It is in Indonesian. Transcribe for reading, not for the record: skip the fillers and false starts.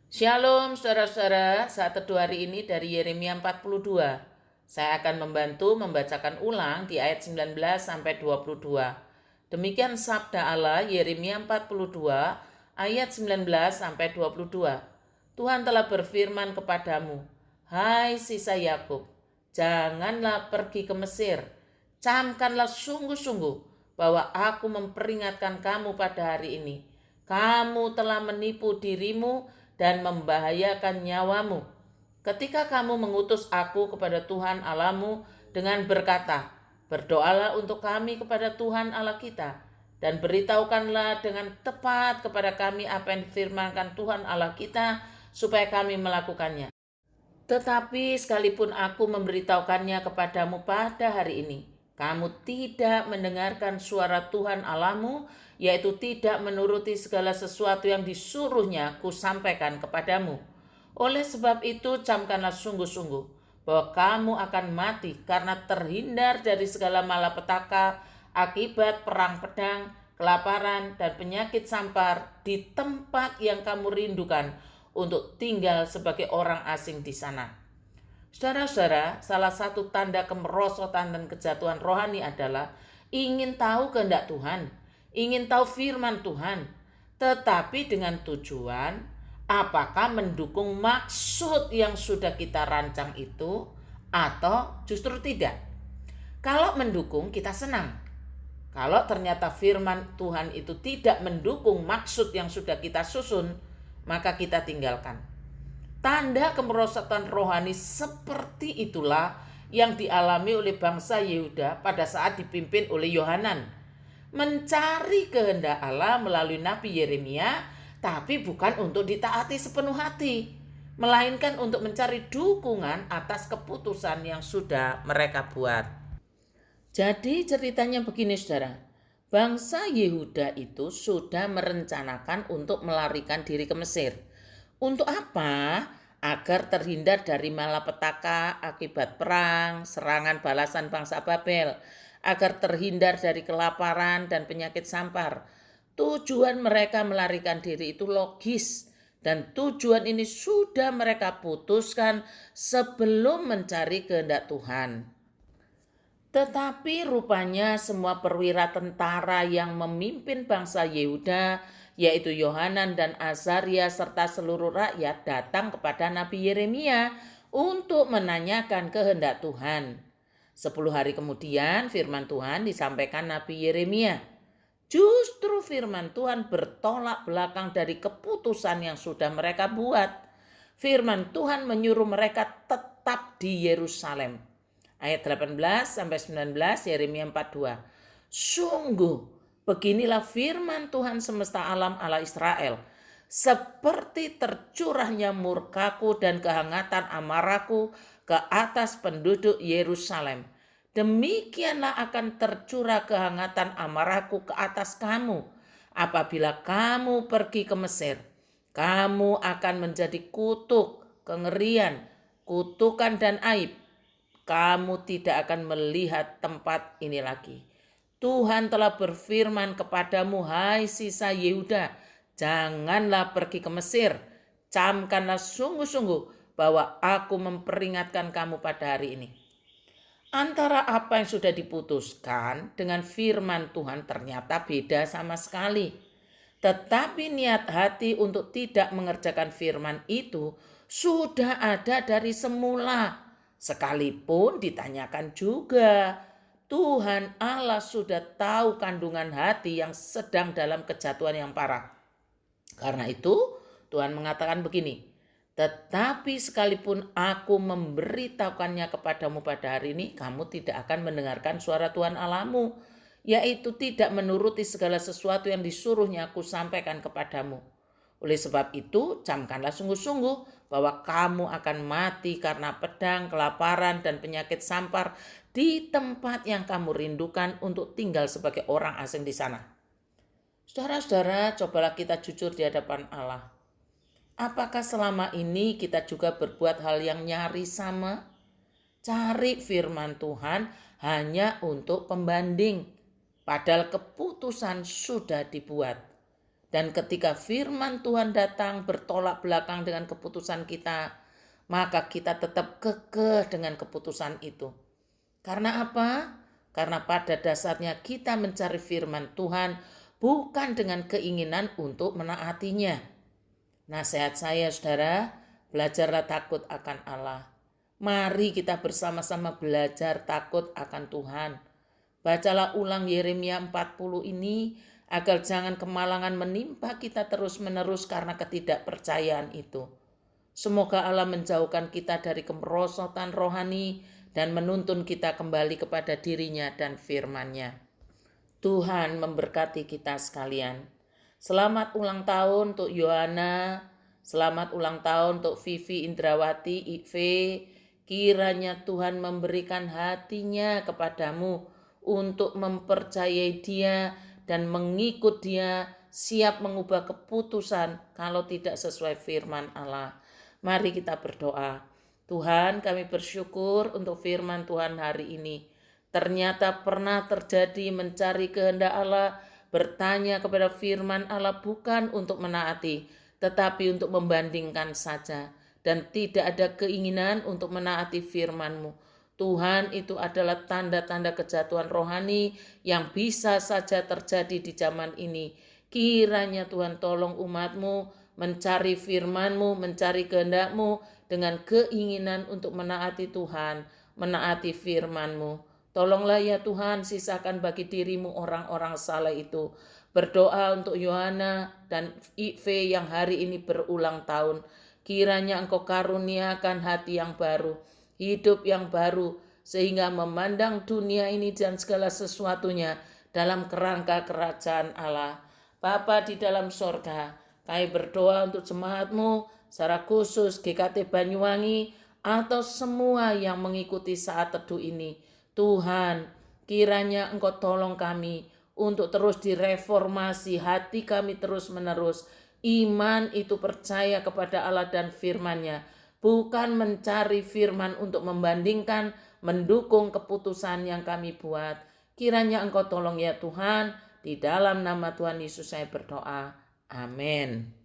Shalom saudara-saudara, saat teduh hari ini dari Yeremia 42. Saya akan membantu membacakan ulang di ayat 19 sampai 22. Demikian sabda Allah Yeremia 42 ayat 19 sampai 22. Tuhan telah berfirman kepadamu, hai sisa Yakub, janganlah pergi ke Mesir. Camkanlah sungguh-sungguh bahwa aku memperingatkan kamu pada hari ini. Kamu telah menipu dirimu dan membahayakan nyawamu. Ketika kamu mengutus aku kepada Tuhan Allahmu dengan berkata, berdoalah untuk kami kepada Tuhan Allah kita, dan beritahukanlah dengan tepat kepada kami apa yang difirmankan Tuhan Allah kita, supaya kami melakukannya. Tetapi sekalipun aku memberitahukannya kepadamu pada hari ini, kamu tidak mendengarkan suara Tuhan Allahmu, yaitu tidak menuruti segala sesuatu yang disuruhnya kusampaikan kepadamu. Oleh sebab itu camkanlah sungguh-sungguh bahwa kamu akan mati karena terhindar dari segala malapetaka akibat perang pedang, kelaparan, dan penyakit sampar di tempat yang kamu rindukan untuk tinggal sebagai orang asing di sana. Saudara-saudara, salah satu tanda kemerosotan dan kejatuhan rohani adalah ingin tahu kehendak Tuhan, ingin tahu firman Tuhan, tetapi dengan tujuan apakah mendukung maksud yang sudah kita rancang itu atau justru tidak. Kalau mendukung kita senang. Kalau ternyata firman Tuhan itu tidak mendukung maksud yang sudah kita susun, maka kita tinggalkan. Tanda kemerosotan rohani seperti itulah yang dialami oleh bangsa Yehuda pada saat dipimpin oleh Yohanan. Mencari kehendak Allah melalui Nabi Yeremia, tapi bukan untuk ditaati sepenuh hati, melainkan untuk mencari dukungan atas keputusan yang sudah mereka buat. Jadi ceritanya begini saudara, bangsa Yehuda itu sudah merencanakan untuk melarikan diri ke Mesir. Untuk apa? Agar terhindar dari malapetaka akibat perang, serangan balasan bangsa Babel, agar terhindar dari kelaparan dan penyakit sampar. Tujuan mereka melarikan diri itu logis, dan tujuan ini sudah mereka putuskan sebelum mencari kehendak Tuhan. Tetapi rupanya semua perwira tentara yang memimpin bangsa Yehuda, yaitu Yohanan dan Azaria serta seluruh rakyat datang kepada Nabi Yeremia untuk menanyakan kehendak Tuhan. 10 hari kemudian firman Tuhan disampaikan Nabi Yeremia. Justru firman Tuhan bertolak belakang dari keputusan yang sudah mereka buat. Firman Tuhan menyuruh mereka tetap di Yerusalem. Ayat 18 sampai 19 Yeremia 42. Sungguh beginilah firman Tuhan semesta alam Allah Israel. Seperti tercurahnya murkaku dan kehangatan amarahku ke atas penduduk Yerusalem, demikianlah akan tercurah kehangatan amarahku ke atas kamu apabila kamu pergi ke Mesir. Kamu akan menjadi kutuk, kengerian, kutukan dan aib. Kamu tidak akan melihat tempat ini lagi. Tuhan telah berfirman kepadamu, hai sisa Yehuda, janganlah pergi ke Mesir. Camkanlah sungguh-sungguh bahwa aku memperingatkan kamu pada hari ini. Antara apa yang sudah diputuskan dengan firman Tuhan ternyata beda sama sekali. Tetapi niat hati untuk tidak mengerjakan firman itu sudah ada dari semula. Sekalipun ditanyakan juga, Tuhan Allah sudah tahu kandungan hati yang sedang dalam kejatuhan yang parah. Karena itu Tuhan mengatakan begini, tetapi sekalipun aku memberitahukannya kepadamu pada hari ini, kamu tidak akan mendengarkan suara Tuhan Allahmu, yaitu tidak menuruti segala sesuatu yang disuruhnya aku sampaikan kepadamu. Oleh sebab itu, camkanlah sungguh-sungguh bahwa kamu akan mati karena pedang, kelaparan, dan penyakit sampar di tempat yang kamu rindukan untuk tinggal sebagai orang asing di sana. Saudara-saudara, cobalah kita jujur di hadapan Allah. Apakah selama ini kita juga berbuat hal yang nyaris sama? Cari firman Tuhan hanya untuk pembanding, padahal keputusan sudah dibuat. Dan ketika firman Tuhan datang bertolak belakang dengan keputusan kita, maka kita tetap kekeh dengan keputusan itu. Karena apa? Karena pada dasarnya kita mencari firman Tuhan bukan dengan keinginan untuk menaatinya. Nasihat saya, saudara, belajarlah takut akan Allah. Mari kita bersama-sama belajar takut akan Tuhan. Bacalah ulang Yeremia 40 ini agar jangan kemalangan menimpa kita terus-menerus karena ketidakpercayaan itu. Semoga Allah menjauhkan kita dari kemerosotan rohani dan menuntun kita kembali kepada dirinya dan firman-Nya. Tuhan memberkati kita sekalian. Selamat ulang tahun untuk Yohana, selamat ulang tahun untuk Vivi Indrawati, Ive. Kiranya Tuhan memberikan hatinya kepadamu untuk mempercayai Dia dan mengikut Dia, siap mengubah keputusan kalau tidak sesuai firman Allah. Mari kita berdoa. Tuhan, kami bersyukur untuk firman Tuhan hari ini. Ternyata pernah terjadi mencari kehendak Allah, bertanya kepada firman Allah bukan untuk menaati, tetapi untuk membandingkan saja. Dan tidak ada keinginan untuk menaati firman-Mu. Tuhan, itu adalah tanda-tanda kejatuhan rohani yang bisa saja terjadi di zaman ini. Kiranya Tuhan tolong umat-Mu mencari firman-Mu, mencari kehendak-Mu dengan keinginan untuk menaati Tuhan, menaati firman-Mu. Tolonglah ya Tuhan, sisakan bagi dirimu orang-orang saleh itu. Berdoa untuk Yohana dan Ive yang hari ini berulang tahun. Kiranya Engkau karuniakan hati yang baru, hidup yang baru, sehingga memandang dunia ini dan segala sesuatunya dalam kerangka kerajaan Allah. Bapa di dalam sorga, kami berdoa untuk jemaat-Mu, secara khusus GKT Banyuwangi, atau semua yang mengikuti saat teduh ini. Tuhan, kiranya Engkau tolong kami untuk terus direformasi hati kami terus-menerus. Iman itu percaya kepada Allah dan firman-Nya, bukan mencari firman untuk membandingkan, mendukung keputusan yang kami buat. Kiranya Engkau tolong ya Tuhan, di dalam nama Tuhan Yesus saya berdoa. Amin.